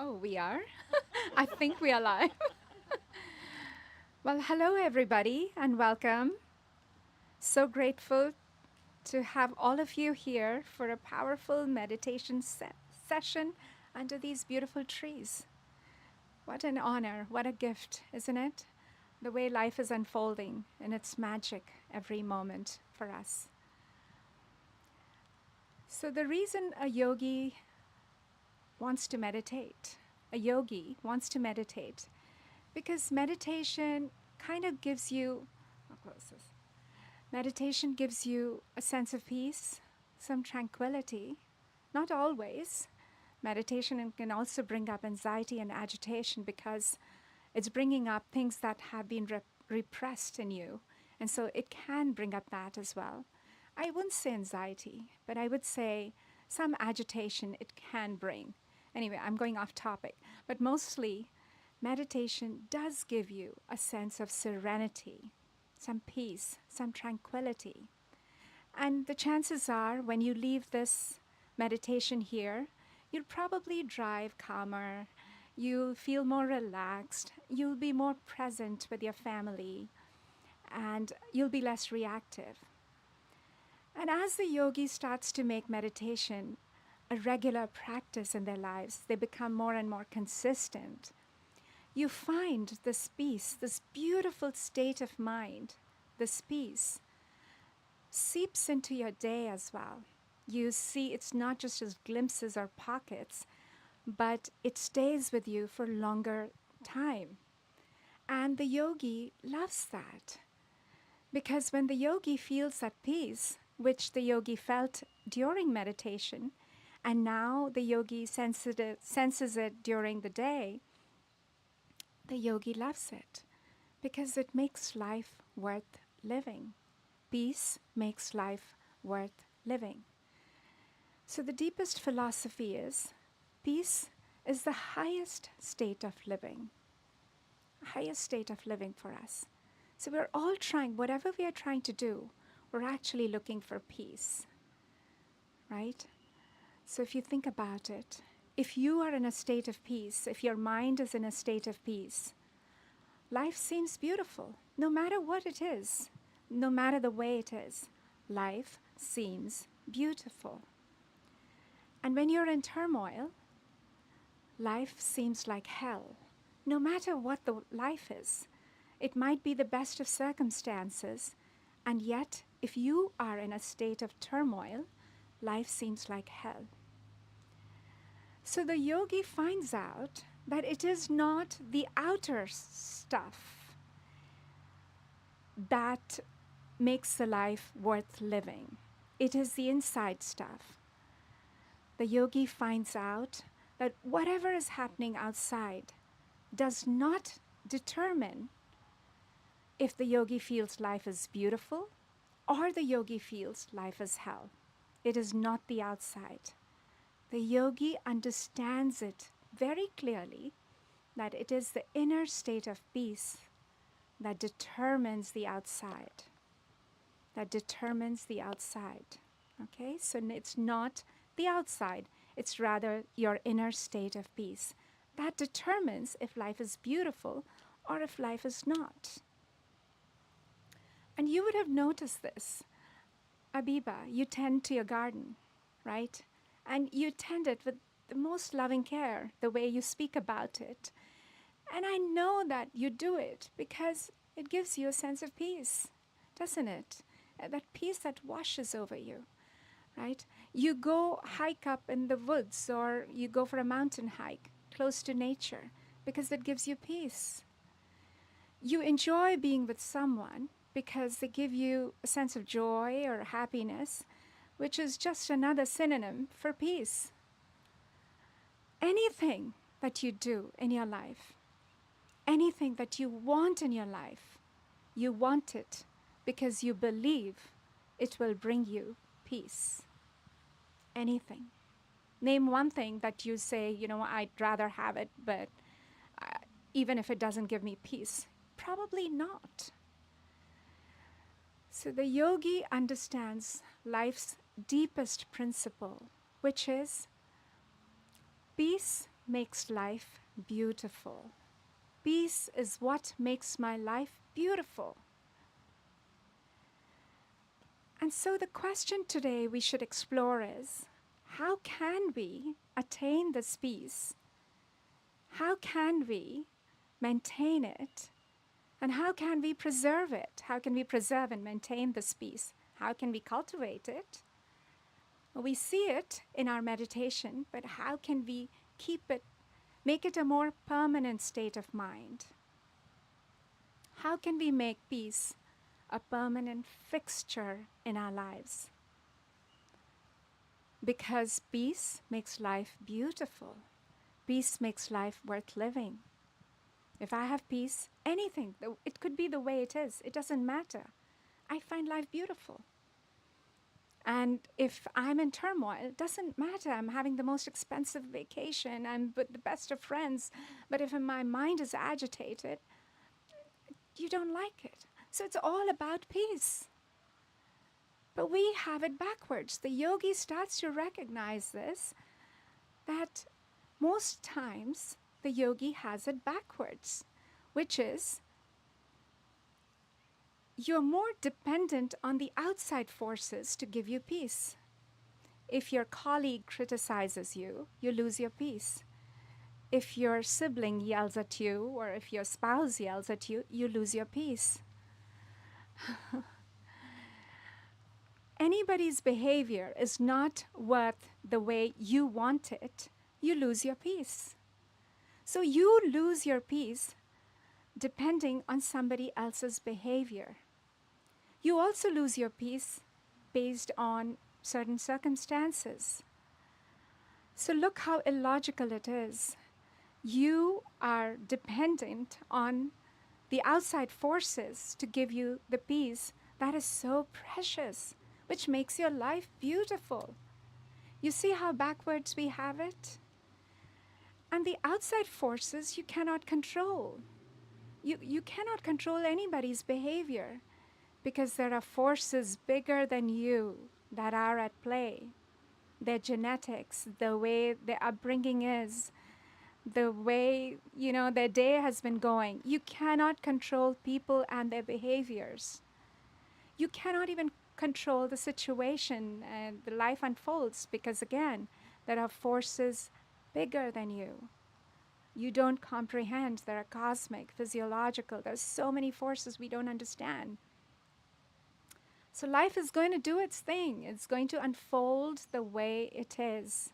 Oh, we are? I think we are live. Well, hello, everybody, and welcome. So grateful to have all of you here for a powerful meditation session under these beautiful trees. What an honor, what a gift, isn't it? The way life is unfolding and its magic every moment for us. So, the reason a yogi wants to meditate, a yogi wants to meditate, because meditation kind of gives you, I'll close this. Meditation gives you a sense of peace, some tranquility. Not always. Meditation can also bring up anxiety and agitation because it's bringing up things that have been repressed in you. And so it can bring up that as well. I wouldn't say anxiety, but I would say some agitation it can bring. Anyway, I'm going off topic. But mostly, meditation does give you a sense of serenity, some peace, some tranquility. And the chances are when you leave this meditation here, you'll probably drive calmer, you'll feel more relaxed, you'll be more present with your family, and you'll be less reactive. And as the yogi starts to make meditation a regular practice in their lives, they become more and more consistent. You find this peace, this beautiful state of mind, this peace seeps into your day as well. You see it's not just as glimpses or pockets, but it stays with you for longer time. And the yogi loves that. Because when the yogi feels that peace, which the yogi felt during meditation, and now the yogi senses it during the day, the yogi loves it because it makes life worth living. Peace makes life worth living. So the deepest philosophy is peace is the highest state of living, highest state of living for us. So we're all trying, whatever we are trying to do, we're actually looking for peace, right? So if you think about it, if you are in a state of peace, if your mind is in a state of peace, life seems beautiful, no matter what it is, no matter the way it is. Life seems beautiful. And when you're in turmoil, life seems like hell, no matter what the life is. It might be the best of circumstances, and yet, if you are in a state of turmoil, life seems like hell. So the yogi finds out that it is not the outer stuff that makes the life worth living. It is the inside stuff. The yogi finds out that whatever is happening outside does not determine if the yogi feels life is beautiful or the yogi feels life is hell. It is not the outside. The yogi understands it very clearly that it is the inner state of peace that determines the outside. That determines the outside. Okay? So it's not the outside. It's rather your inner state of peace. That determines if life is beautiful or if life is not. And you would have noticed this. Abiba, you tend to your garden, right? And you tend it with the most loving care, the way you speak about it. And I know that you do it because it gives you a sense of peace, doesn't it? That peace that washes over you, right? You go hike up in the woods or you go for a mountain hike close to nature because it gives you peace. You enjoy being with someone because they give you a sense of joy or happiness, which is just another synonym for peace. Anything that you do in your life, anything that you want in your life, you want it because you believe it will bring you peace. Anything. Name one thing that you say, I'd rather have it, but even if it doesn't give me peace. Probably not. So the yogi understands life's deepest principle, which is peace makes life beautiful. Peace is what makes my life beautiful. And so the question today we should explore is, how can we attain this peace? How can we maintain it? And how can we preserve it? How can we preserve and maintain this peace? How can we cultivate it? Well, we see it in our meditation, but how can we keep it, make it a more permanent state of mind? How can we make peace a permanent fixture in our lives? Because peace makes life beautiful. Peace makes life worth living. If I have peace, anything, it could be the way it is. It doesn't matter. I find life beautiful. And if I'm in turmoil, it doesn't matter. I'm having the most expensive vacation. I'm with the best of friends. But if my mind is agitated, you don't like it. So it's all about peace. But we have it backwards. The yogi starts to recognize this, that most times the yogi has it backwards, which is you're more dependent on the outside forces to give you peace. If your colleague criticizes you, you lose your peace. If your sibling yells at you, or if your spouse yells at you, you lose your peace. Anybody's behavior is not worth the way you want it, you lose your peace. So you lose your peace depending on somebody else's behavior. You also lose your peace based on certain circumstances. So look how illogical it is. You are dependent on the outside forces to give you the peace that is so precious, which makes your life beautiful. You see how backwards we have it? And the outside forces you cannot control. You cannot control anybody's behavior because there are forces bigger than you that are at play. Their genetics, the way their upbringing is, the way, their day has been going. You cannot control people and their behaviors. You cannot even control the situation and the life unfolds because, again, there are forces bigger than you. You don't comprehend. There are cosmic, physiological. There's so many forces we don't understand. So life is going to do its thing. It's going to unfold the way it is.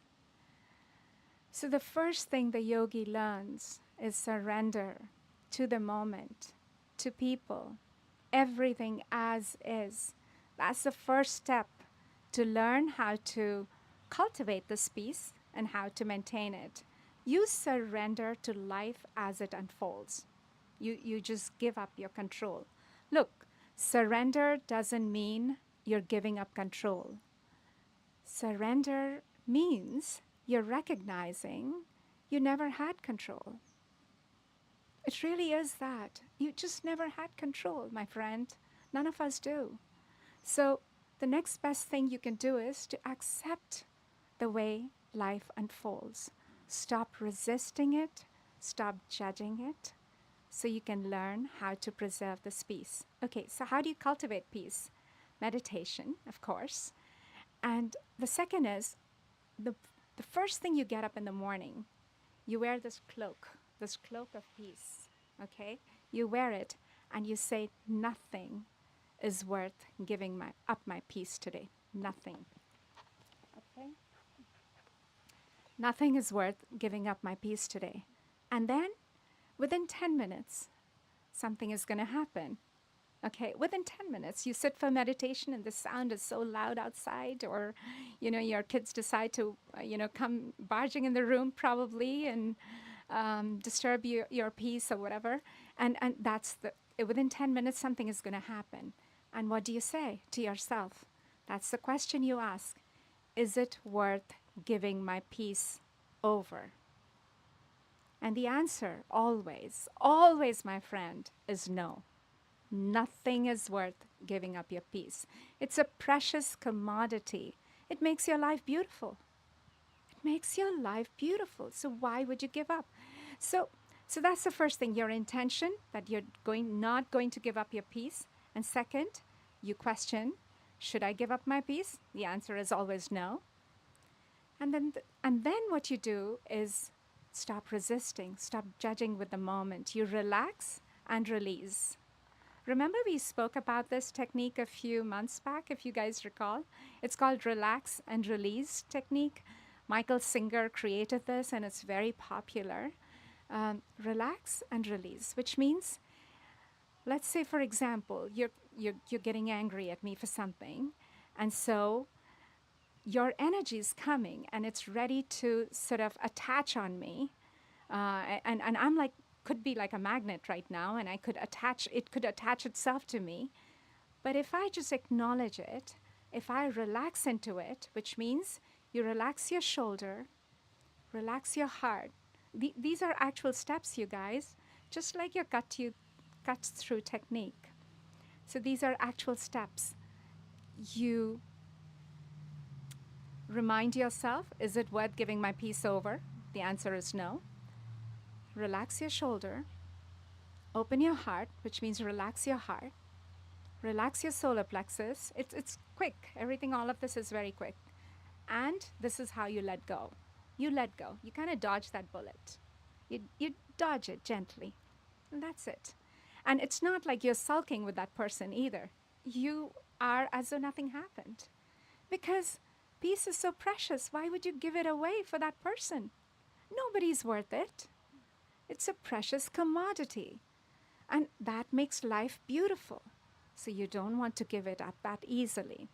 So the first thing the yogi learns is surrender to the moment, to people, everything as is. That's the first step to learn how to cultivate this peace and how to maintain it. You surrender to life as it unfolds. You just give up your control. Look, surrender doesn't mean you're giving up control. Surrender means you're recognizing you never had control. It really is that. You just never had control, my friend. None of us do. So the next best thing you can do is to accept the way life unfolds. Stop resisting it. Stop judging it. So you can learn how to preserve this peace. Okay, so how do you cultivate peace? Meditation, of course. And the second is the first thing you get up in the morning, you wear this cloak of peace, okay? You wear it and you say, nothing is worth giving up my peace today. Nothing. Okay? Nothing is worth giving up my peace today. And then within 10 minutes, something is going to happen. Okay, within 10 minutes, you sit for meditation and the sound is so loud outside, or, your kids decide to, come barging in the room probably and disturb your peace or whatever. And within 10 minutes, something is going to happen. And what do you say to yourself? That's the question you ask. Is it worth giving my peace over? And the answer always, always, my friend, is no. Nothing is worth giving up your peace. It's a precious commodity. It makes your life beautiful. It makes your life beautiful. So why would you give up? So, so that's the first thing, your intention that you're not going to give up your peace. And second, you question, should I give up my peace? The answer is always no. And then what you do is stop resisting, stop judging with the moment. You relax and release. Remember we spoke about this technique a few months back, if you guys recall? It's called relax and release technique. Michael Singer created this and it's very popular. Relax and release, which means, let's say, for example, you're getting angry at me for something. And so your energy is coming and it's ready to sort of attach on me. And I'm like, could be like a magnet right now, and it could attach itself to me. But if I just acknowledge it, if I relax into it, which means you relax your shoulder, relax your heart. These are actual steps, you guys, just like your cuts through technique. So these are actual steps. You remind yourself, is it worth giving my peace over? The answer is no. Relax your shoulder. Open your heart, which means relax your heart. Relax your solar plexus. It's quick. Everything, all of this is very quick. And this is how you let go. You let go. You kind of dodge that bullet. You dodge it gently. And that's it. And it's not like you're sulking with that person either. You are as though nothing happened. Because peace is so precious. Why would you give it away for that person? Nobody's worth it. It's a precious commodity. And that makes life beautiful. So you don't want to give it up that easily.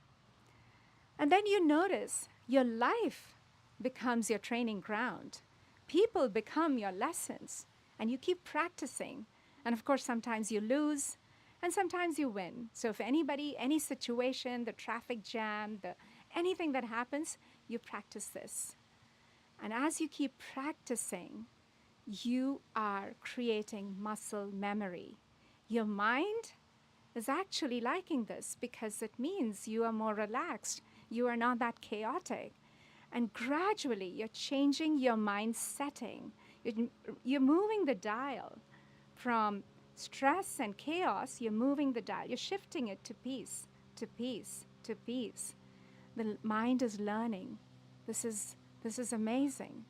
And then you notice your life becomes your training ground. People become your lessons. And you keep practicing. And of course, sometimes you lose and sometimes you win. So if anybody, any situation, the traffic jam, anything that happens, you practice this. And as you keep practicing, you are creating muscle memory. Your mind is actually liking this because it means you are more relaxed. You are not that chaotic. And gradually, you're changing your mind setting. You're moving the dial from stress and chaos. You're moving the dial. You're shifting it to peace, to peace, to peace. The mind is learning. This is amazing.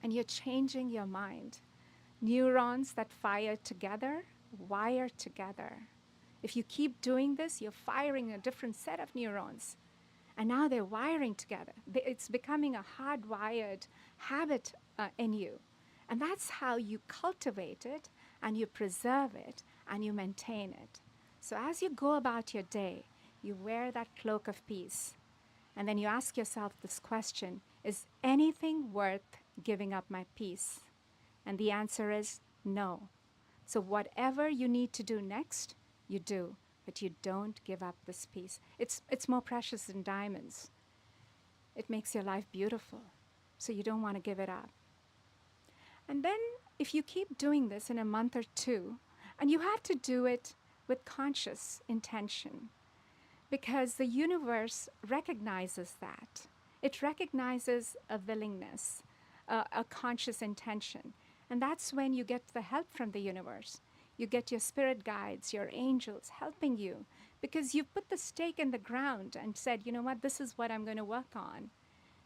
And you're changing your mind. Neurons that fire together, wire together. If you keep doing this, you're firing a different set of neurons. And now they're wiring together. It's becoming a hardwired habit in you. And that's how you cultivate it, and you preserve it, and you maintain it. So as you go about your day, you wear that cloak of peace. And then you ask yourself this question, is anything worth giving up my peace? And the answer is no. So whatever you need to do next, you do. But you don't give up this peace. It's more precious than diamonds. It makes your life beautiful. So you don't want to give it up. And then if you keep doing this in a month or two, and you have to do it with conscious intention, because the universe recognizes that. It recognizes a willingness, a conscious intention. And that's when you get the help from the universe. You get your spirit guides, your angels helping you, because you've put the stake in the ground and said, you know what, this is what I'm going to work on.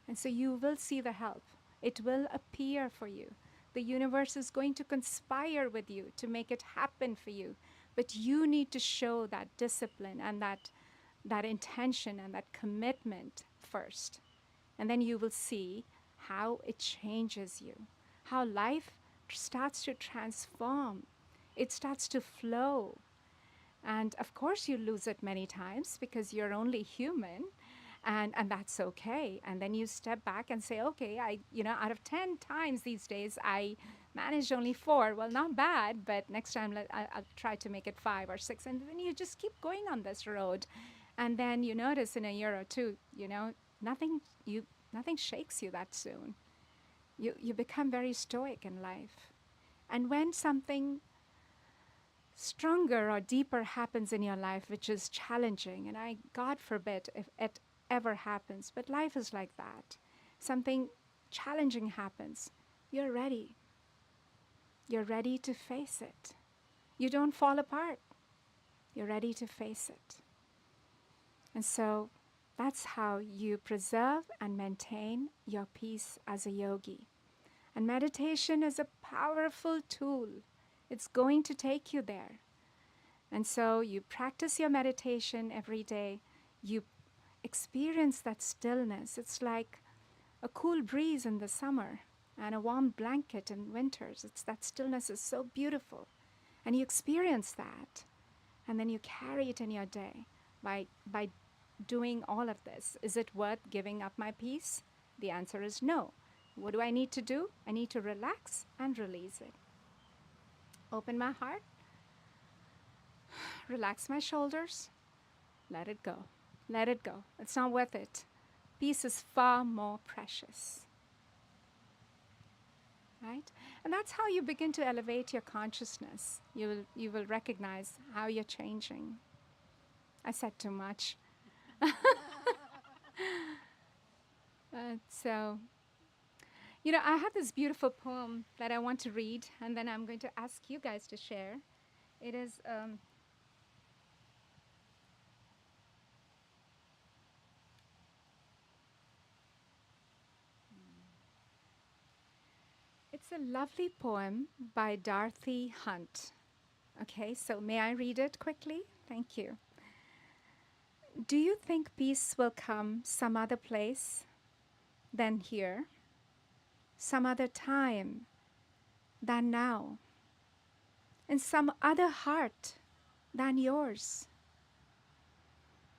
And so you will see the help. It will appear for you. The universe is going to conspire with you to make it happen for you. But you need to show that discipline and that intention and that commitment first. And then you will see how it changes you, how life starts to transform. It starts to flow. And of course you lose it many times because you're only human, and that's okay. And then you step back and say, okay, out of 10 times these days, I managed only 4. Well, not bad, but next time I'll try to make it 5 or 6. And then you just keep going on this road. And then you notice in a year or two, nothing shakes you that soon. You become very stoic in life. And when something stronger or deeper happens in your life, which is challenging, and God forbid if it ever happens, but life is like that. something challenging happens, you're ready. You're ready to face it. You don't fall apart. You're ready to face it. And so that's how you preserve and maintain your peace as a yogi. And meditation is a powerful tool. It's going to take you there. And so you practice your meditation every day. You experience that stillness. It's like a cool breeze in the summer and a warm blanket in winters. That stillness is so beautiful. And you experience that. And then you carry it in your day by doing all of this. Is it worth giving up my peace? The answer is no. What do I need to do? I need to relax and release it. Open my heart, relax my shoulders, let it go. Let it go. It's not worth it. Peace is far more precious. Right? And that's how you begin to elevate your consciousness. You will recognize how you're changing. I said too much. So, I have this beautiful poem that I want to read, and then I'm going to ask you guys to share. It is, it's a lovely poem by Dorothy Hunt. Okay, so may I read it quickly? Thank you. Do you think peace will come some other place than here? Some other time than now? In some other heart than yours?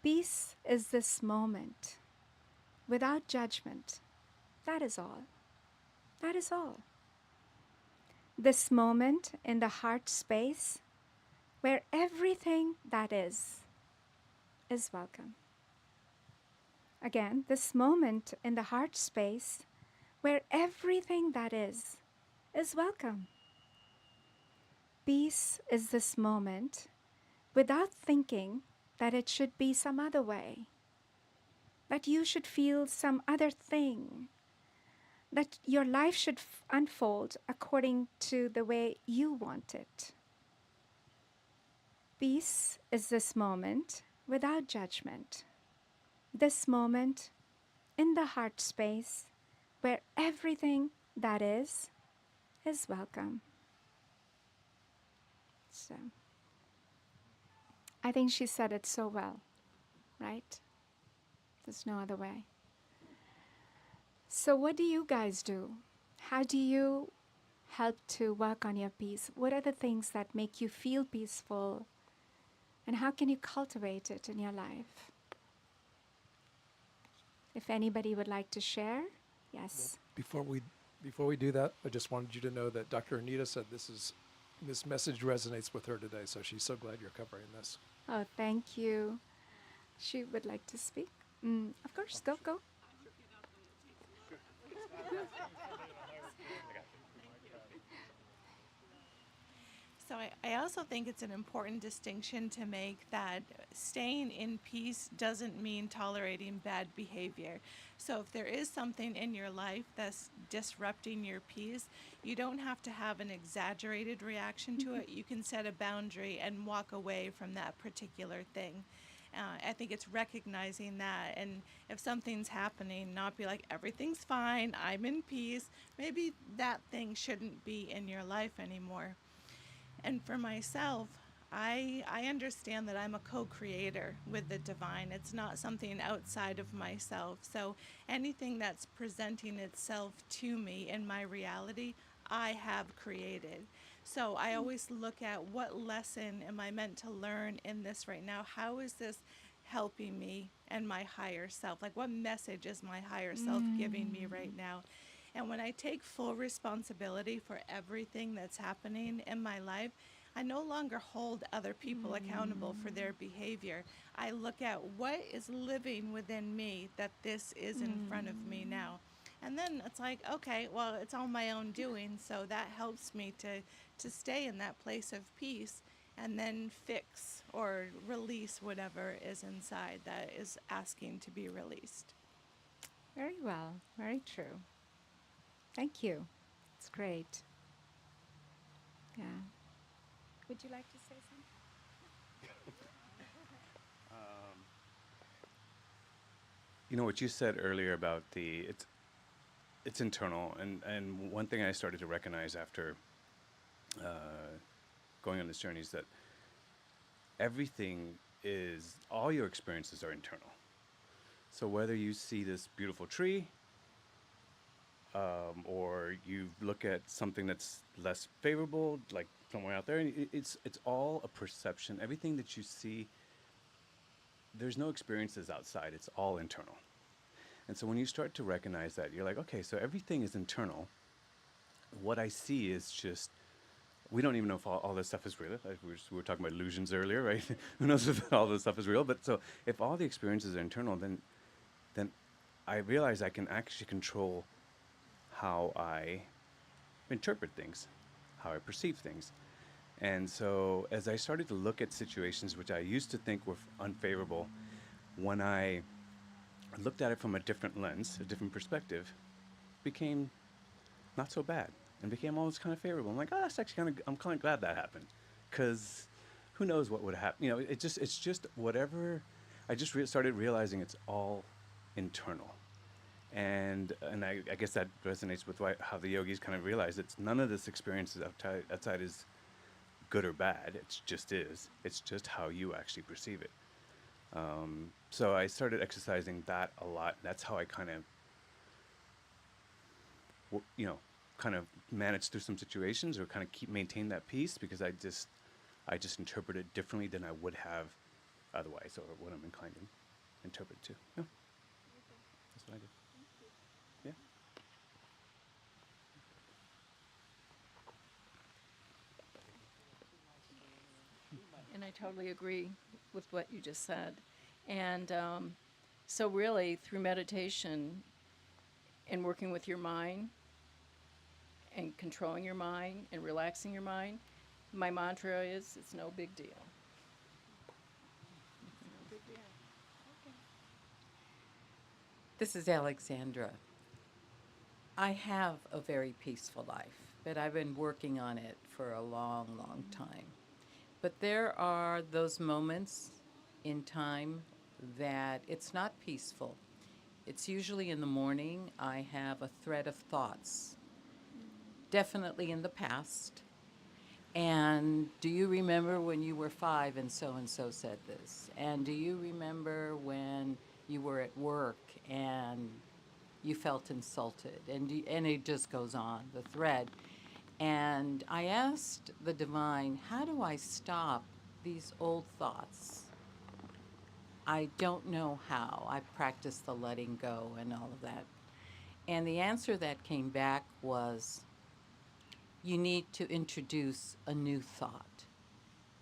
Peace is this moment, without judgment. That is all. That is all. This moment in the heart space where everything that is welcome. Again, this moment in the heart space where everything that is welcome. Peace is this moment without thinking that it should be some other way, that you should feel some other thing, that your life should unfold according to the way you want it. Peace is this moment without judgment, this moment in the heart space where everything that is welcome. So, I think she said it so well, right? There's no other way. So what do you guys do? How do you help to work on your peace? What are the things that make you feel peaceful? And how can you cultivate it in your life? If anybody would like to share, yes. Well, before we do that, I just wanted you to know that Dr. Anita said this message resonates with her today, so she's so glad you're covering this. Oh, thank you. She would like to speak. Of course, go. So I also think it's an important distinction to make that staying in peace doesn't mean tolerating bad behavior. So if there is something in your life that's disrupting your peace, you don't have to have an exaggerated reaction to it. You can set a boundary and walk away from that particular thing. I think it's recognizing that, and if something's happening, not be like, everything's fine, I'm in peace. Maybe that thing shouldn't be in your life anymore. And for myself, I understand that I'm a co-creator with the divine. It's not something outside of myself. So anything that's presenting itself to me in my reality, I have created. So I always look at what lesson am I meant to learn in this right now? How is this helping me and my higher self? Like, what message is my higher self giving me right now? And when I take full responsibility for everything that's happening in my life, I no longer hold other people accountable for their behavior. I look at what is living within me that this is in front of me now. And then it's like, okay, well, it's all my own doing, so that helps me to stay in that place of peace and then fix or release whatever is inside that is asking to be released. Very well. Very true. Thank you. It's great. Yeah. Would you like to say something? You know what you said earlier about it's internal, and one thing I started to recognize after going on this journey is that everything is all your experiences are internal. So whether you see this beautiful tree, or you look at something that's less favorable, like somewhere out there, and it's all a perception. Everything that you see, there's no experiences outside. It's all internal. And so when you start to recognize that, you're like, okay, so everything is internal. What I see is just, we don't even know if all this stuff is real. Like we were talking about illusions earlier, right? Who knows if all this stuff is real? But so if all the experiences are internal, then I realize I can actually control how I interpret things, how I perceive things. And so as I started to look at situations which I used to think were unfavorable, when I looked at it from a different lens, a different perspective, became not so bad and became almost kind of favorable. I'm like, oh, that's actually I'm kind of glad that happened, because who knows what would happen? You know, it's just whatever. I just started realizing it's all internal, and I guess that resonates with how the yogis kind of realize it's none of this experience is outside is good or bad. It just is. It's just how you actually perceive it. So I started exercising that a lot. That's how I kind of, kind of manage through some situations or kind of maintain that peace, because I just interpret it differently than I would have otherwise, or what I'm inclined to interpret to. Yeah, that's what I did. Yeah. And I totally agree with what you just said. And so, really, through meditation and working with your mind and controlling your mind and relaxing your mind, my mantra is it's no big deal. This is Alexandra. I have a very peaceful life, but I've been working on it for a long, long time. But there are those moments in time that it's not peaceful. It's usually in the morning. I have a thread of thoughts, definitely in the past. And do you remember when you were 5 and so said this? And do you remember when you were at work and you felt insulted? And it just goes on, the thread. And I asked the divine, how do I stop these old thoughts? I don't know how. I practiced the letting go and all of that. And the answer that came back was, you need to introduce a new thought.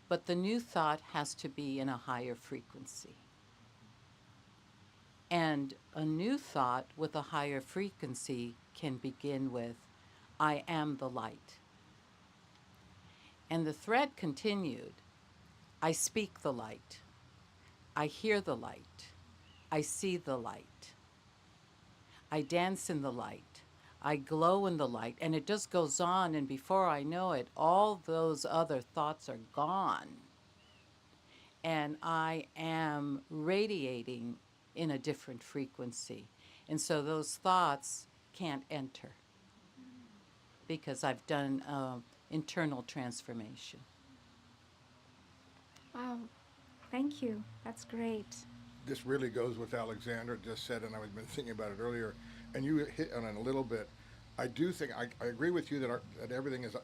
But the new thought has to be in a higher frequency. And a new thought with a higher frequency can begin with, I am the light. And the thread continued, I speak the light. I hear the light. I see the light. I dance in the light. I glow in the light. And it just goes on, and before I know it, all those other thoughts are gone. And I am radiating in a different frequency. And so those thoughts can't enter because I've done internal transformation. Wow. Thank you. That's great. This really goes with Alexandra just said, and I was been thinking about it earlier, and you hit on it a little bit. I do think I agree with you that that everything is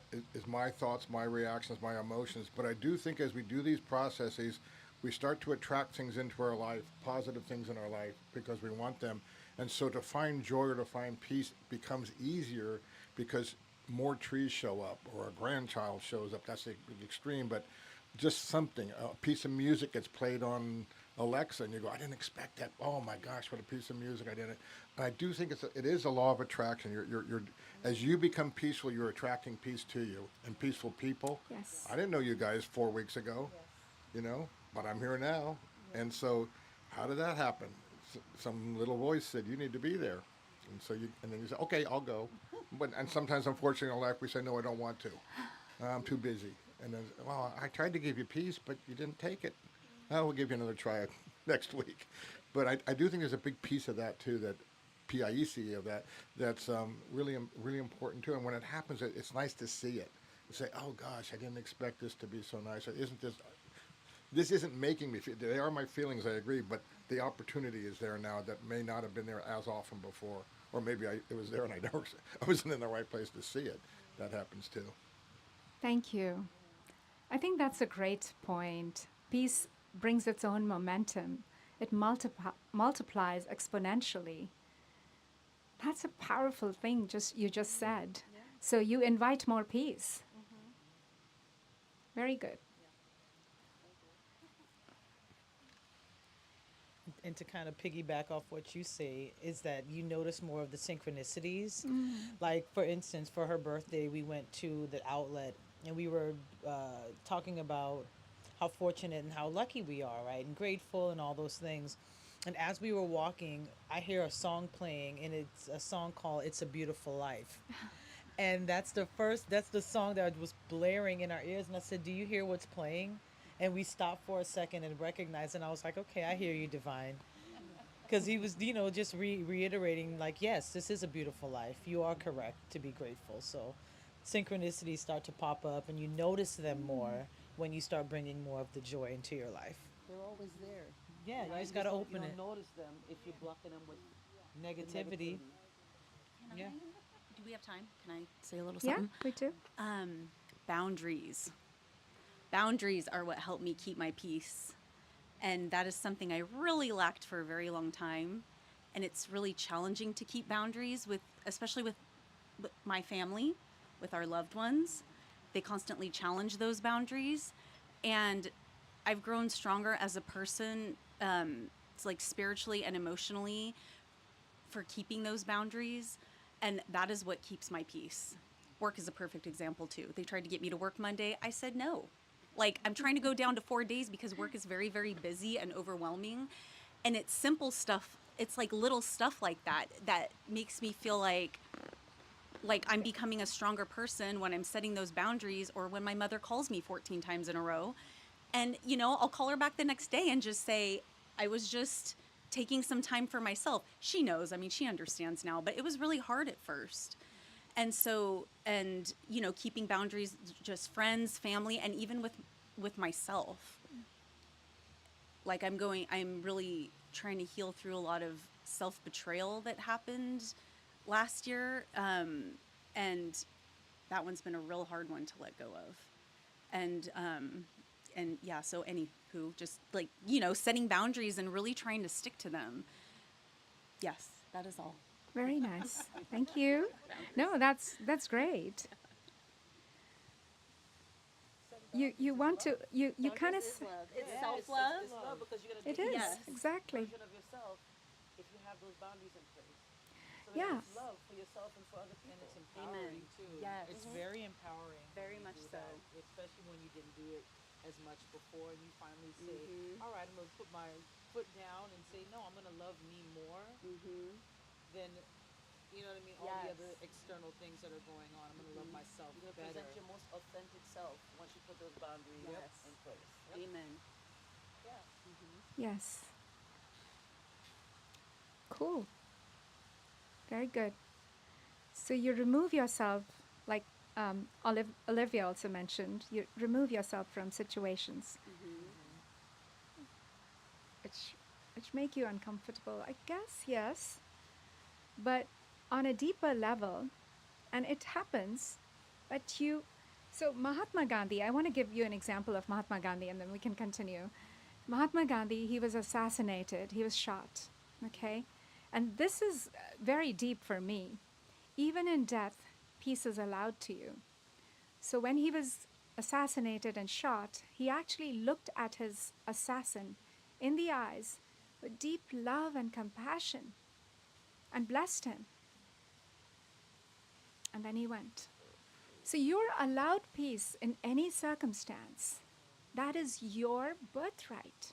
my thoughts, my reactions, my emotions. But I do think as we do these processes, we start to attract things into our life, positive things in our life, because we want them. And so to find joy or to find peace becomes easier because more trees show up or a grandchild shows up. That's the extreme, but just something, a piece of music gets played on Alexa, and you go, I didn't expect that. Oh my gosh, what a piece of music! I didn't. And I do think it is a law of attraction. You're as you become peaceful, you're attracting peace to you and peaceful people. Yes. I didn't know you guys 4 weeks ago, but I'm here now. And so, how did that happen? some little voice said, "You need to be there," and so and then you say, "Okay, I'll go," and sometimes, unfortunately, in life, we say, "No, I don't want to. I'm too busy." And then, well, I tried to give you peace, but you didn't take it. I will give you another try next week. But I do think there's a big piece of that too, that PIEC of that, that's really important too. And when it happens, it's nice to see it. You say, "Oh gosh, I didn't expect this to be so nice. This isn't making me feel. They are my feelings. I agree, but the opportunity is there now that may not have been there as often before, or maybe it was there and I wasn't in the right place to see it. That happens too." Thank you. I think that's a great point. Peace brings its own momentum. It multiplies exponentially. That's a powerful thing you just said. So you invite more peace. Very good. And to kind of piggyback off what you say is that you notice more of the synchronicities. Like, for instance, for her birthday, we went to the outlet and we were talking about how fortunate and how lucky we are, right? And grateful and all those things. And as we were walking, I hear a song playing, and it's a song called "It's a Beautiful Life." And that's the song that was blaring in our ears. And I said, "Do you hear what's playing?" And we stopped for a second and recognized, and I was like, "Okay, I hear you, Divine." Because he was, just reiterating, like, yes, this is a beautiful life. You are correct to be grateful. So synchronicities start to pop up, and you notice them more when you start bringing more of the joy into your life. They're always there. Yeah, you right? just got to don't- open you it. don't notice them if you're blocking them with Negativity. Can Yeah. Do we have time? Can I say a little Yeah, something? we do. Boundaries. Boundaries are what help me keep my peace. And that is something I really lacked for a very long time. And it's really challenging to keep boundaries especially with my family, with our loved ones. They constantly challenge those boundaries. And I've grown stronger as a person, it's like spiritually and emotionally, for keeping those boundaries. And that is what keeps my peace. Work is a perfect example too. They tried to get me to work Monday. I said no. Like, I'm trying to go down to 4 days because work is very, very busy and overwhelming. And it's simple stuff. It's like little stuff like that makes me feel like I'm becoming a stronger person when I'm setting those boundaries, or when my mother calls me 14 times in a row. And, I'll call her back the next day and just say, I was just taking some time for myself. She knows, she understands now, but it was really hard at first. And so, keeping boundaries, just friends, family, and even with myself. Like, I'm really trying to heal through a lot of self-betrayal that happened last year. And that one's been a real hard one to let go of. And yeah, so anywho, just setting boundaries and really trying to stick to them. Yes, that is all. Very nice. Thank you. No, that's great. You want to you kind of It's Yeah, self-love. It's love because you're gonna it be is the Yes. best exactly. version of yourself if you have those boundaries in place. So Yeah. it's love for yourself and for other people. And it's empowering too. Yes. It's very empowering. Very when you much do so. that, especially when you didn't do it as much before, and you finally say, "All right, I'm gonna put my foot down and say, no, I'm gonna love me more than, you know what I mean, all the Yes. other external things that are going on. I'm gonna love myself You're gonna better." present your most authentic self once you put those boundaries Yes. in place. Amen. Yes. Cool. Very good. So you remove yourself, like Olivia also mentioned, you remove yourself from situations which make you uncomfortable. I guess, yes. But on a deeper level, and it happens, but so Mahatma Gandhi, I want to give you an example of Mahatma Gandhi and then we can continue. Mahatma Gandhi, he was assassinated, he was shot, okay? And this is very deep for me. Even in death, peace is allowed to you. So when he was assassinated and shot, he actually looked at his assassin in the eyes with deep love and compassion and blessed him. And then he went. So you're allowed peace in any circumstance. That is your birthright.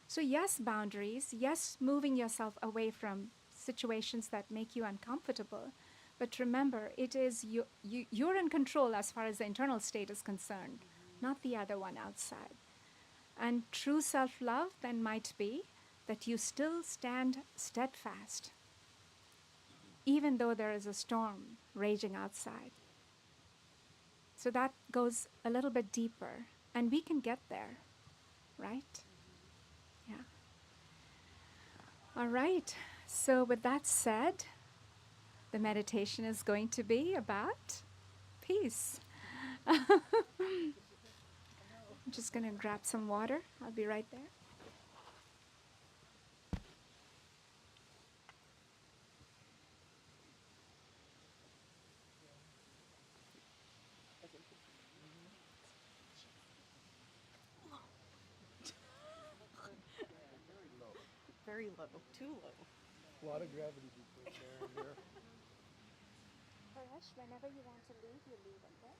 So, yes, boundaries, yes, moving yourself away from situations that make you uncomfortable. But remember, it is you're in control as far as the internal state is concerned, not the other one outside. And true self love then might be that you still stand steadfast, even though there is a storm raging outside. So that goes a little bit deeper, and we can get there, right? Yeah. All right. So, with that said, the meditation is going to be about peace. I'm just going to grab some water. I'll be right there. Very low, too low. A lot of gravity between there and there. Paresh, whenever you want to leave, you leave, okay?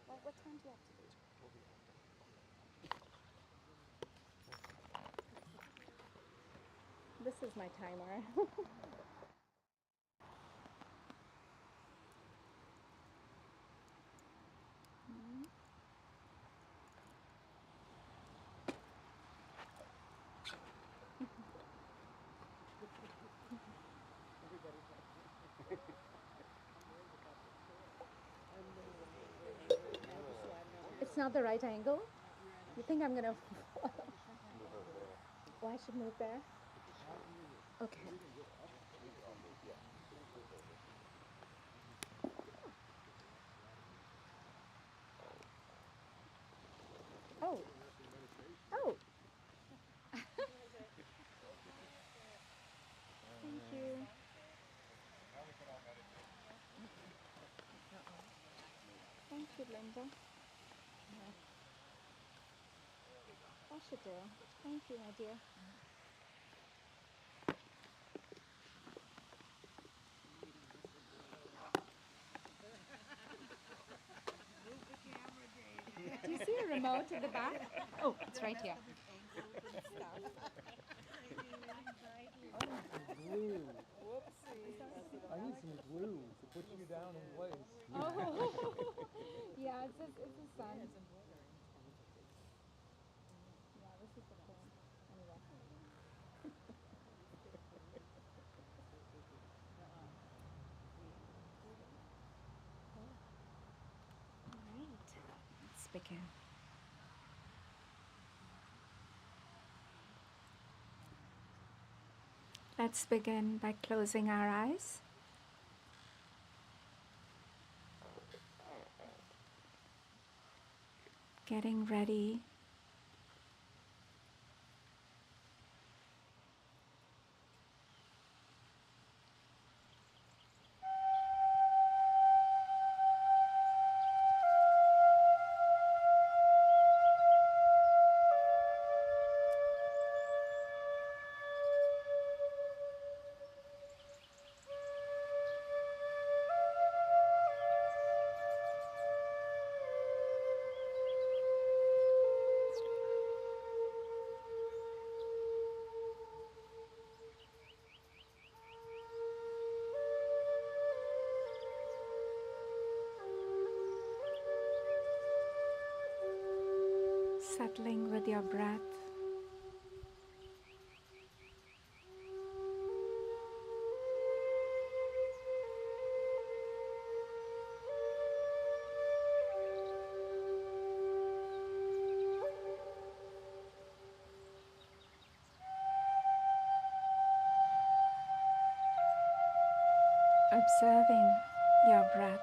What time do you have to leave? This is my timer. It's not the right angle? You think I'm gonna... Oh, I should move there? Okay. Oh. Oh. Thank you. Thank you, Linda. I should do. Thank you, my dear. Do you see a remote at the back? Oh, it's right here. Glue. I need some glue to put you down in place. Oh, yeah, it's the sun. Yeah, this is the thing. Anyway. All right, let's begin. Let's begin by closing our eyes. Getting ready settling with your breath. Observing your breath.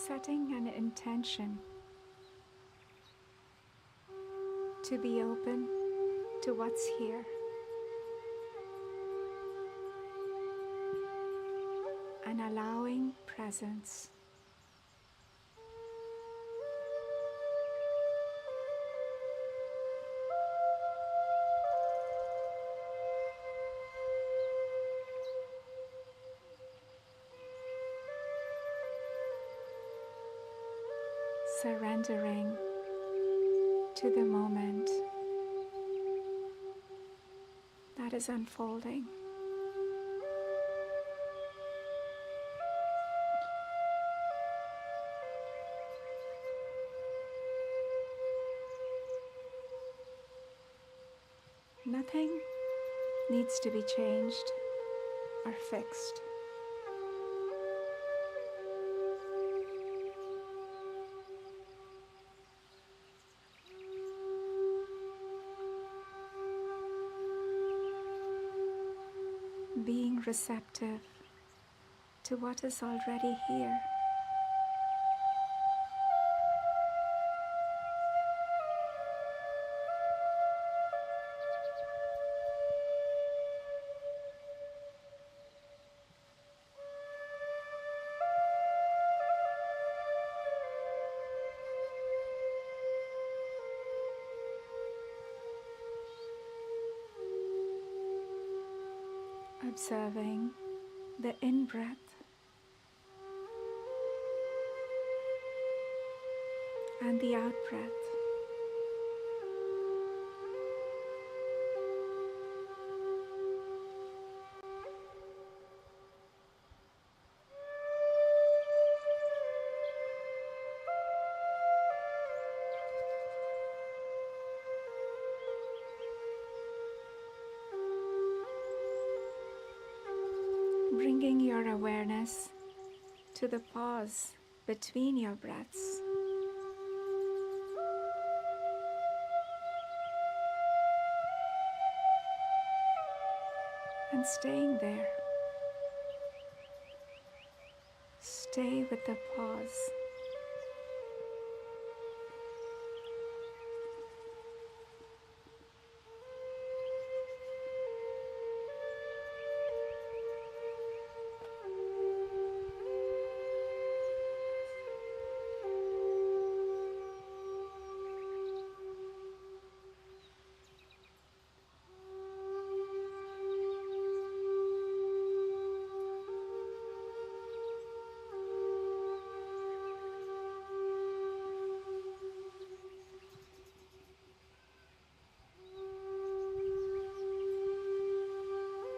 Setting an intention to be open to what's here. allowing presence. Surrendering to the moment that is unfolding. Nothing needs to be changed or fixed. Being receptive to what is already here. Observing the in-breath and the out-breath. Bringing your awareness to the pause between your breaths. And staying there. Stay with the pause.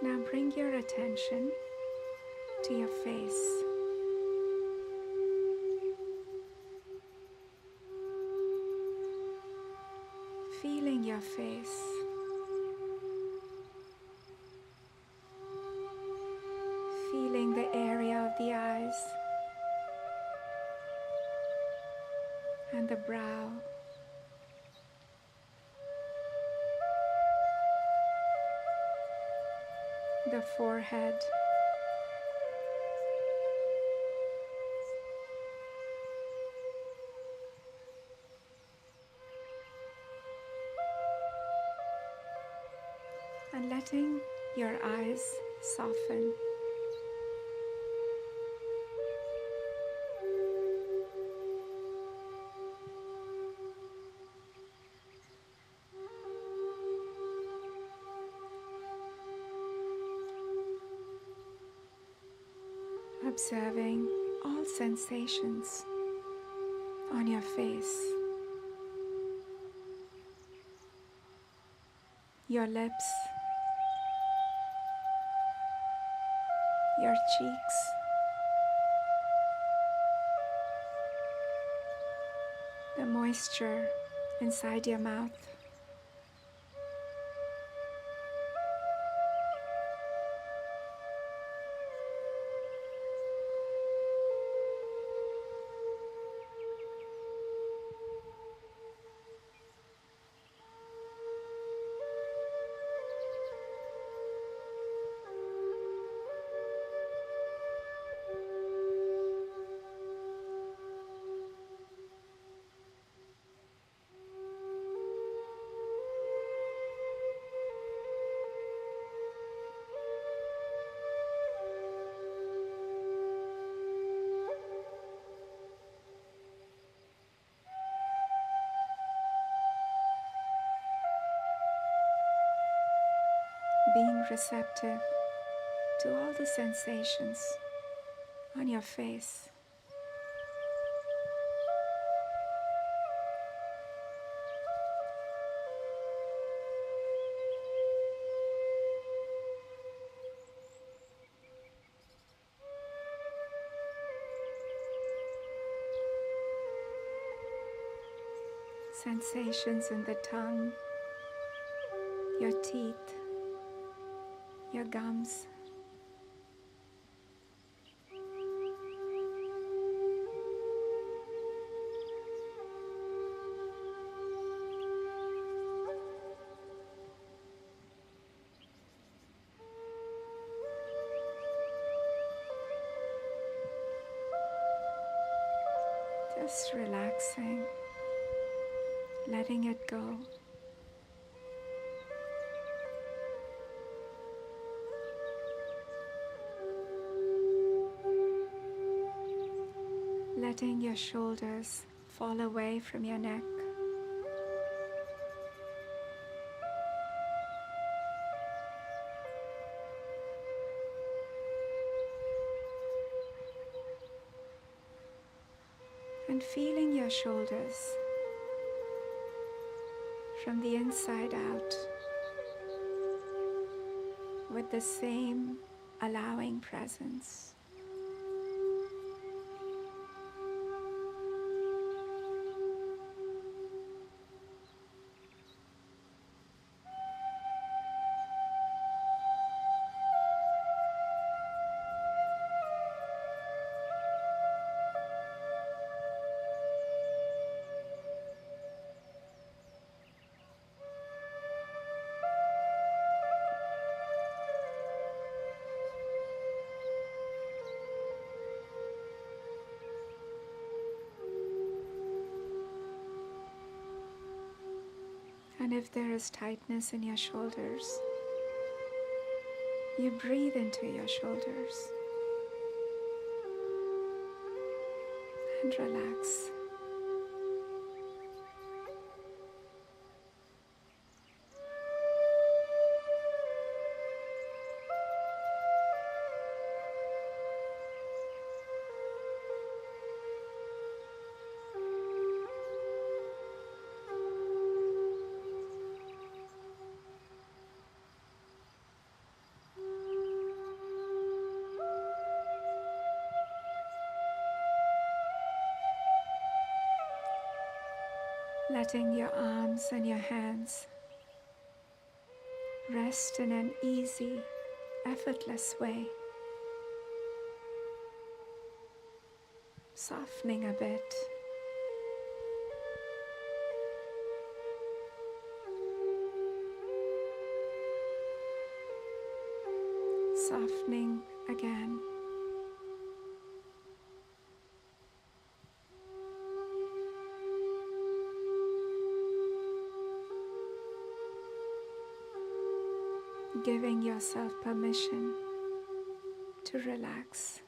Now bring your attention to your face. Feeling your face. Feeling the area of the eyes and the brow. The forehead, and letting your eyes soften. Observing all sensations on your face, your lips, your cheeks, the moisture inside your mouth. being receptive to all the sensations on your face. Sensations in the tongue, your teeth, your gums. Just relaxing, letting it go. Letting your shoulders fall away from your neck. And feeling your shoulders from the inside out with the same allowing presence. And if there is tightness in your shoulders, you breathe into your shoulders and relax. Letting your arms and your hands rest in an easy, effortless way. Softening a bit. Softening again. Giving yourself permission to relax.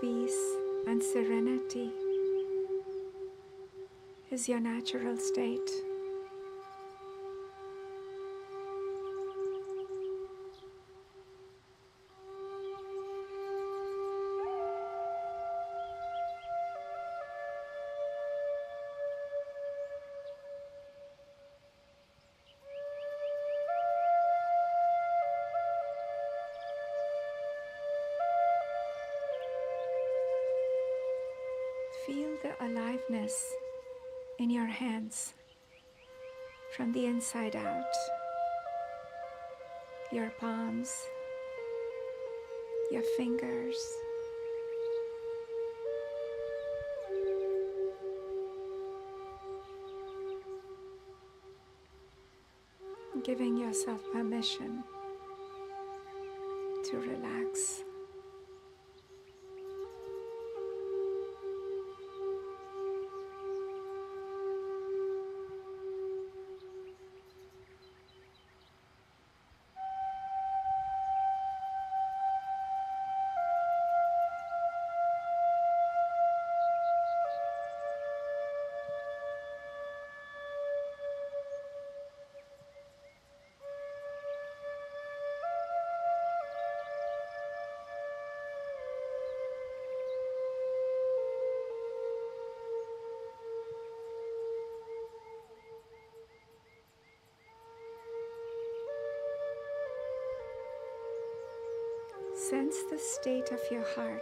Peace and serenity is your natural state. Feel the aliveness in your hands from the inside out. Your palms, your fingers, giving yourself permission to relax. sense the state of your heart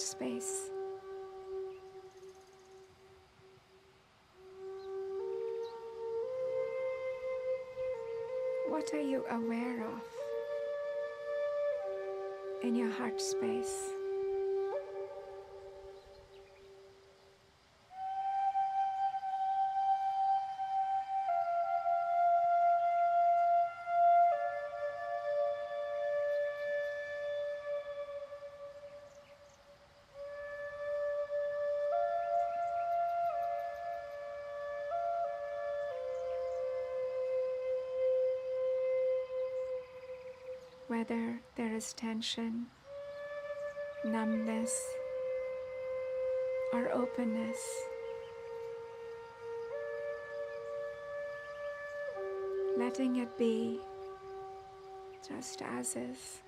space. What are you aware of in your heart space? Whether there is tension, numbness, or openness, letting it be just as is.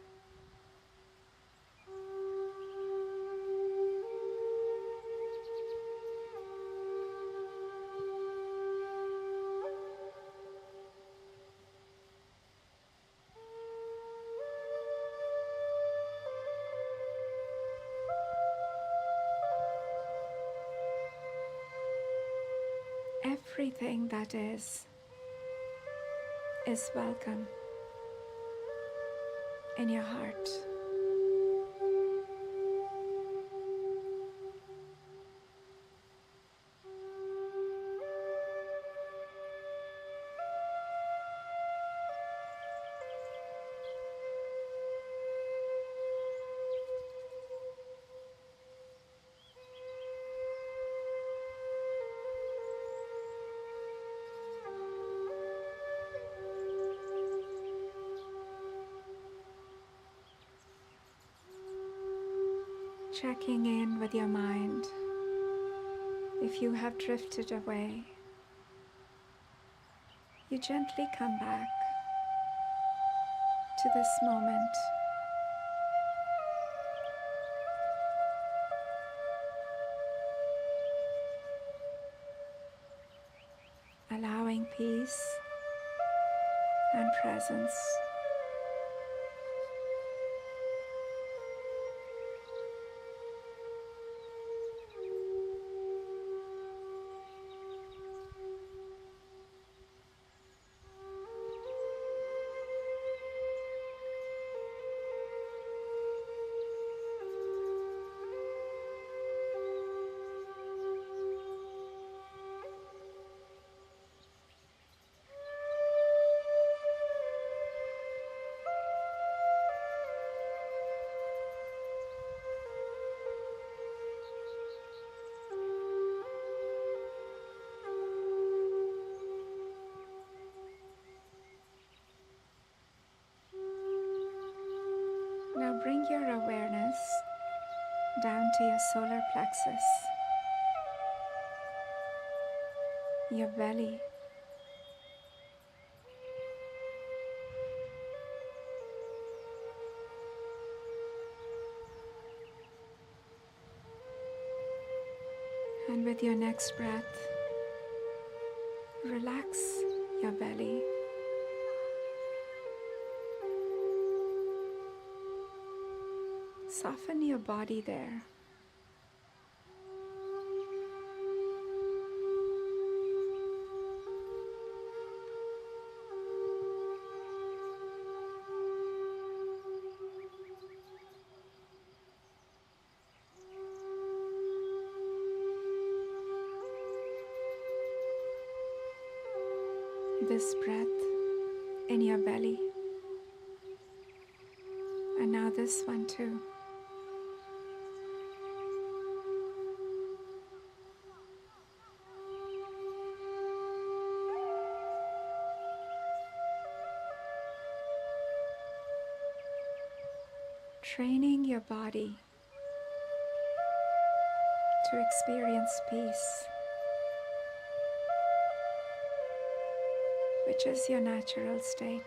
Everything that is welcome in your heart. Checking in with your mind. If you have drifted away, you gently come back to this moment. Allowing peace and presence. Now bring your awareness down to your solar plexus, your belly. And with your next breath, relax your belly. Soften your body there. This breath in your belly. And now this one too. Training your body to experience peace, which is your natural state.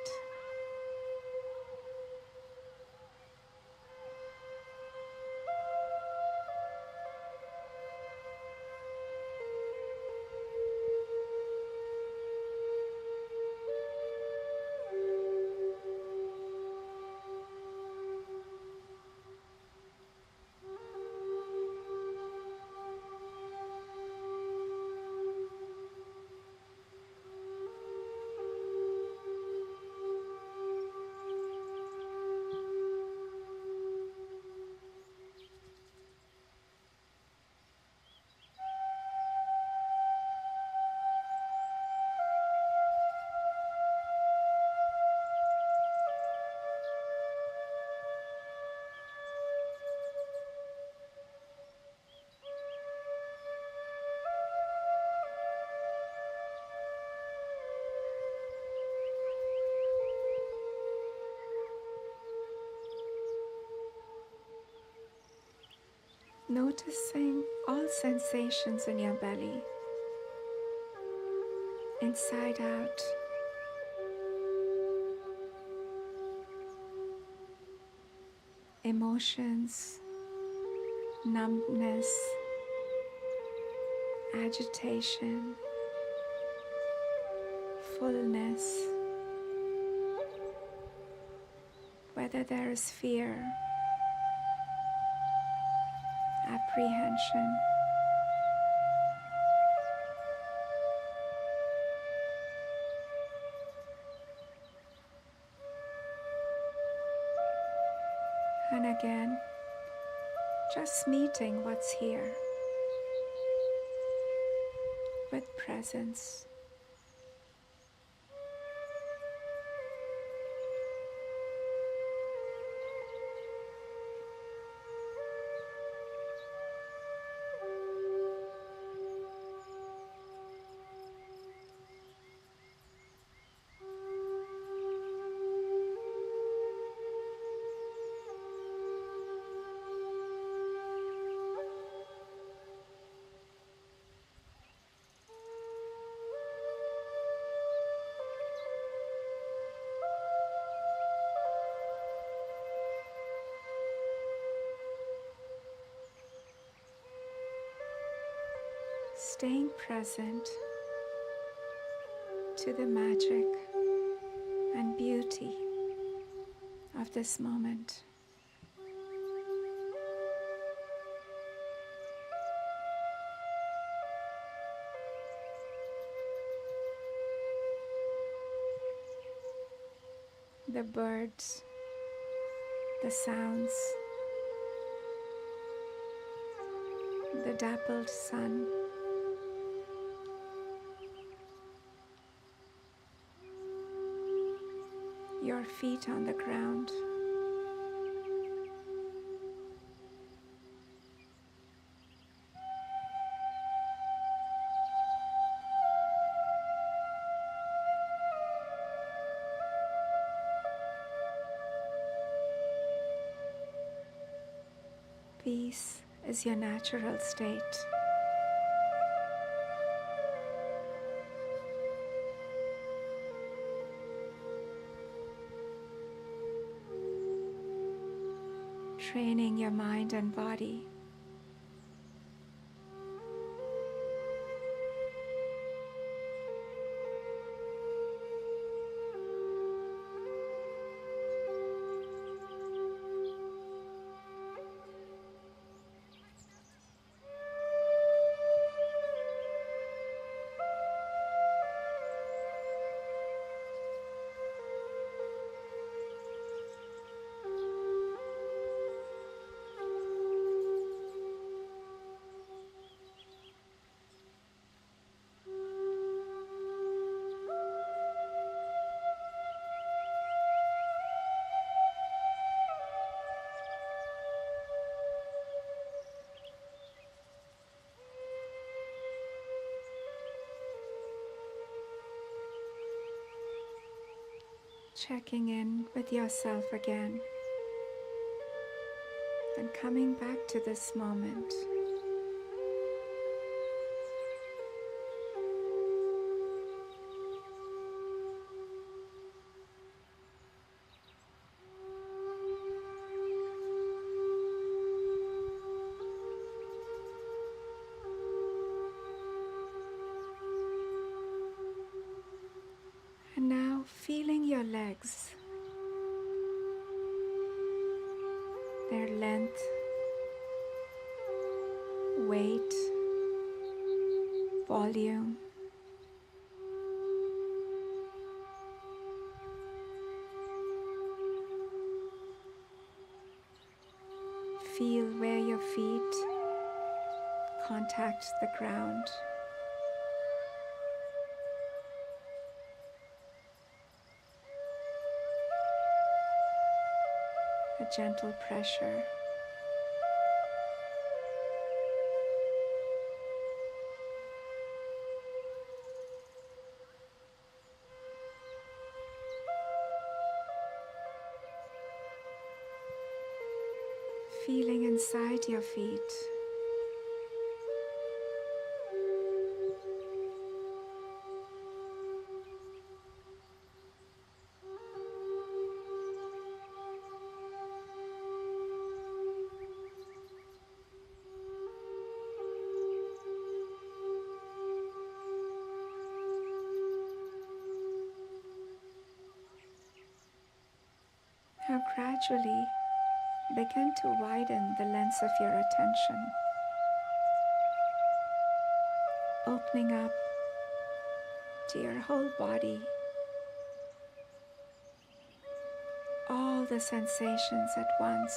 noticing all sensations in your belly, inside out. Emotions, numbness, agitation, fullness, whether there is fear, apprehension, and again, just meeting what's here with presence. Staying present to the magic and beauty of this moment. The birds, the sounds, the dappled sun, your feet on the ground. Peace is your natural state. Training your mind and body checking in with yourself again and coming back to this moment. And now feeling your legs, their length, weight, volume. Feel where your feet contact the ground. A gentle pressure. Feeling inside your feet gradually begin to widen the lens of your attention, opening up to your whole body, all the sensations at once.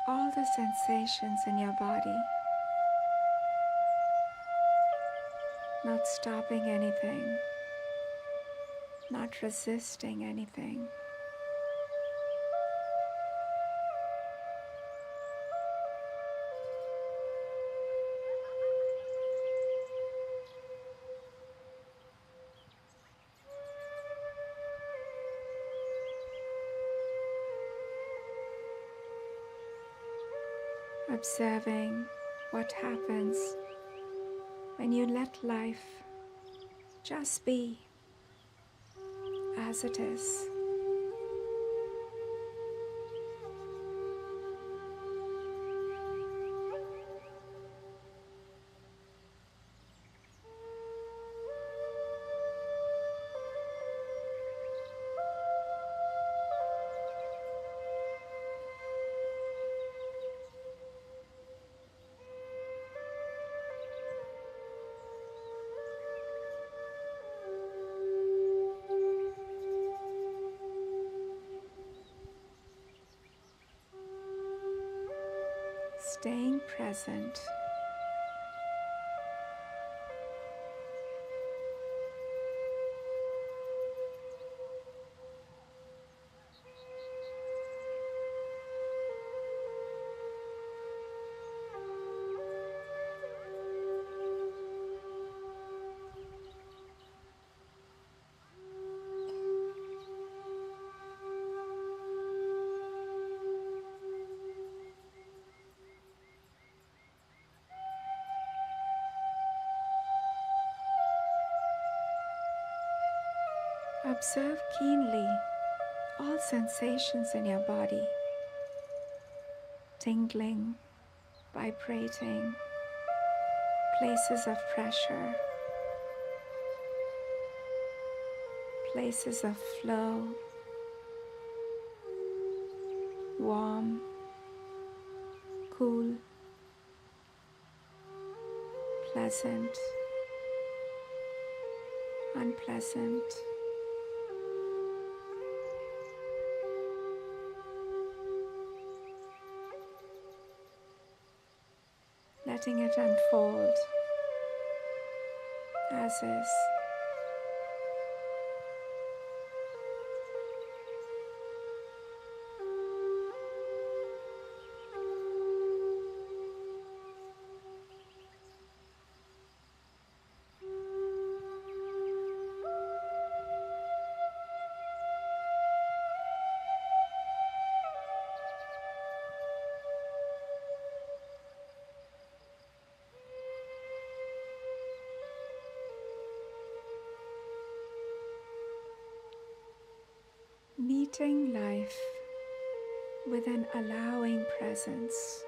All the sensations in your body, not stopping anything, not resisting anything. Observing what happens when you let life just be as it is. Staying present. Observe keenly all sensations in your body, tingling, vibrating, places of pressure, places of flow, warm, cool, pleasant, unpleasant. Letting it unfold as is. Meeting life with an allowing presence.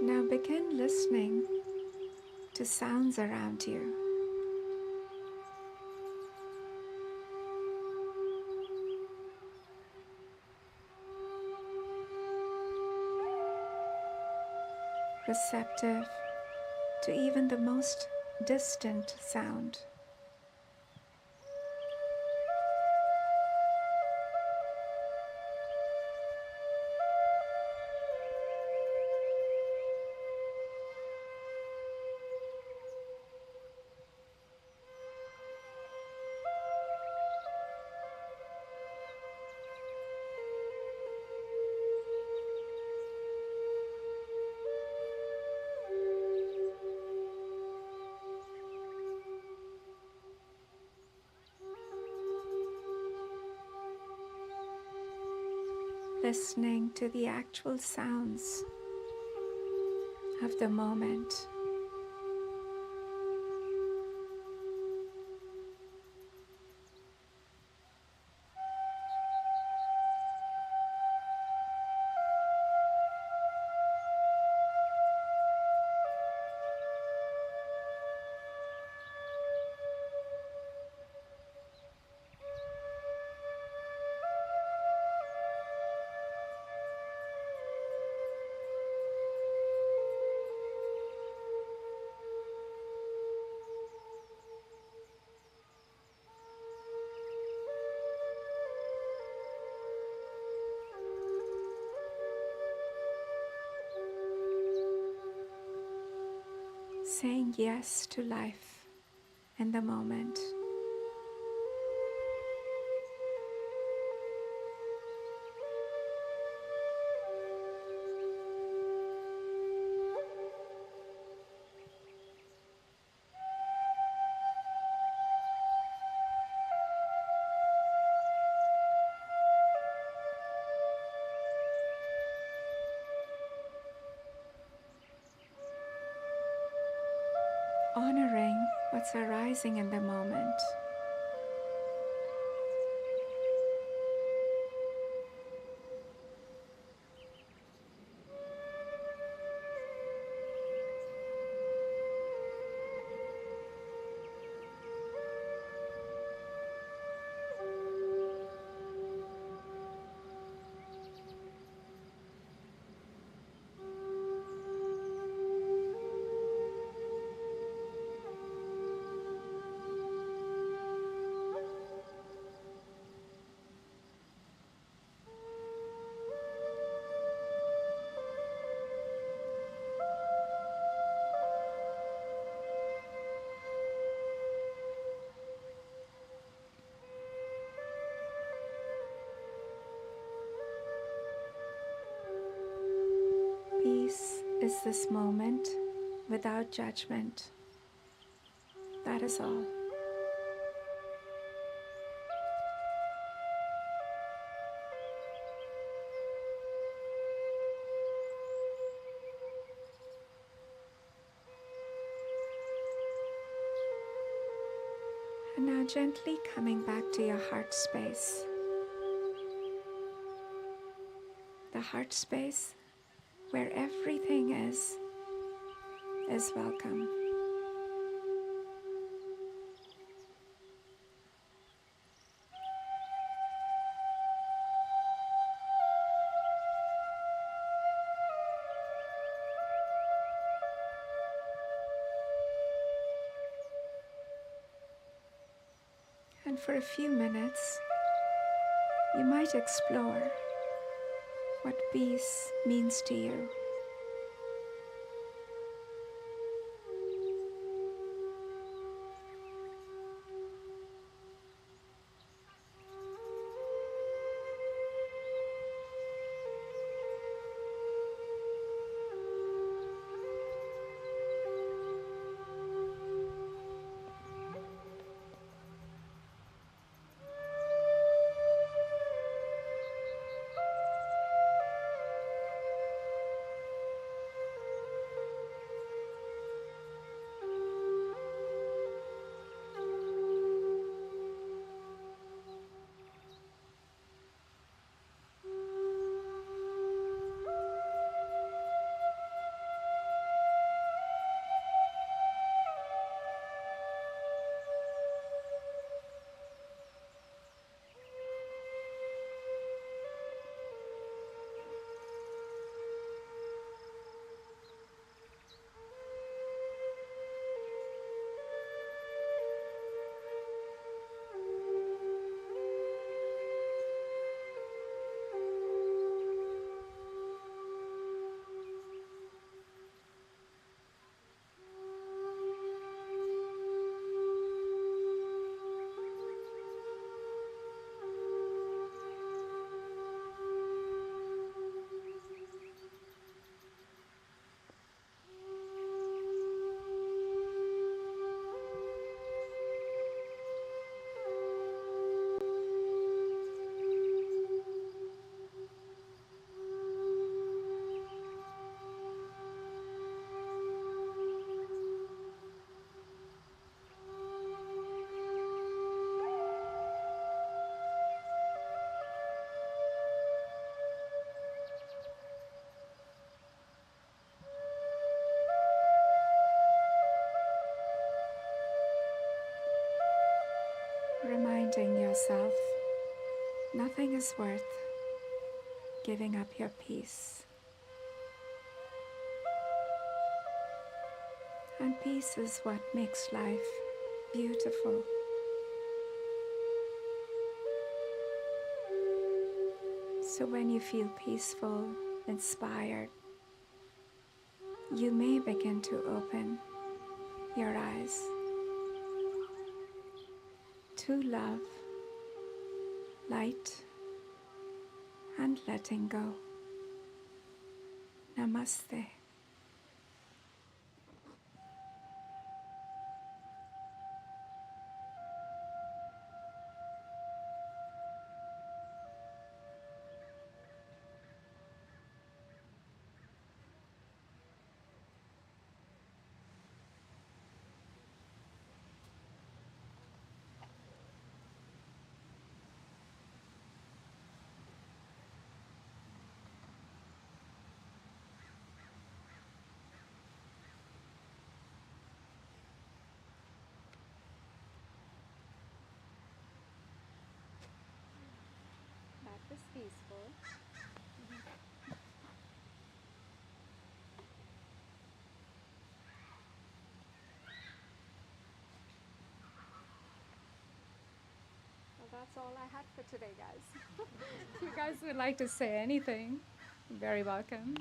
Now begin listening to sounds around you. receptive to even the most distant sound. Listening to the actual sounds of the moment. Saying yes to life in the moment. Honoring what's arising in the moment. Peace is this moment without judgment. That is all. And now gently coming back to your heart space. The heart space where everything is welcome. And for a few minutes, you might explore what peace means to you. yourself, nothing is worth giving up your peace. And peace is what makes life beautiful. So when you feel peaceful, inspired, you may begin to open your eyes to love, light, and letting go. Namaste. That was peaceful. Well, that's all I had for today, guys. If you guys would like to say anything, you're very welcome.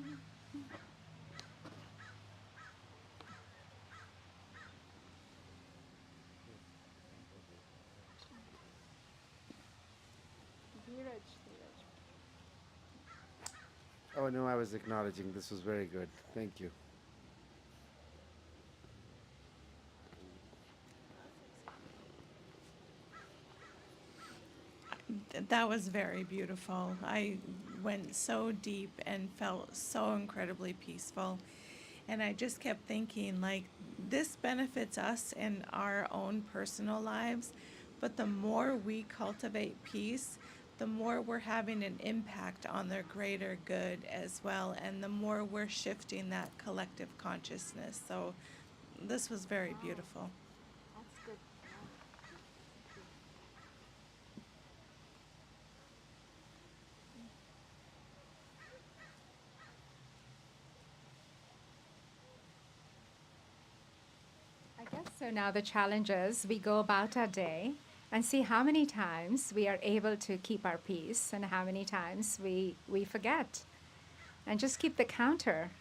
Dheeraj. Oh no, I was acknowledging. This was very good. Thank you. That was very beautiful. I went so deep and felt so incredibly peaceful. And I just kept thinking, like, this benefits us in our own personal lives, but the more we cultivate peace, the more we're having an impact on their greater good as well, and the more we're shifting that collective consciousness. So this was very beautiful. That's good. I guess so. Now the challenge is we go about our day and see how many times we are able to keep our peace and how many times we forget. And just keep the counter,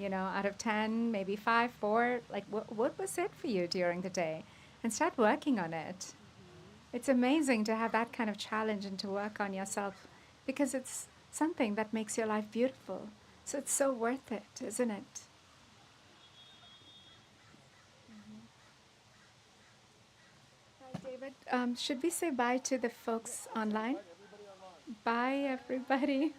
out of 10, maybe 5, 4, like what was it for you during the day? And start working on it. It's amazing to have that kind of challenge and to work on yourself because it's something that makes your life beautiful. So it's so worth it, isn't it? Right, David, should we say bye to the folks online? Bye, everybody.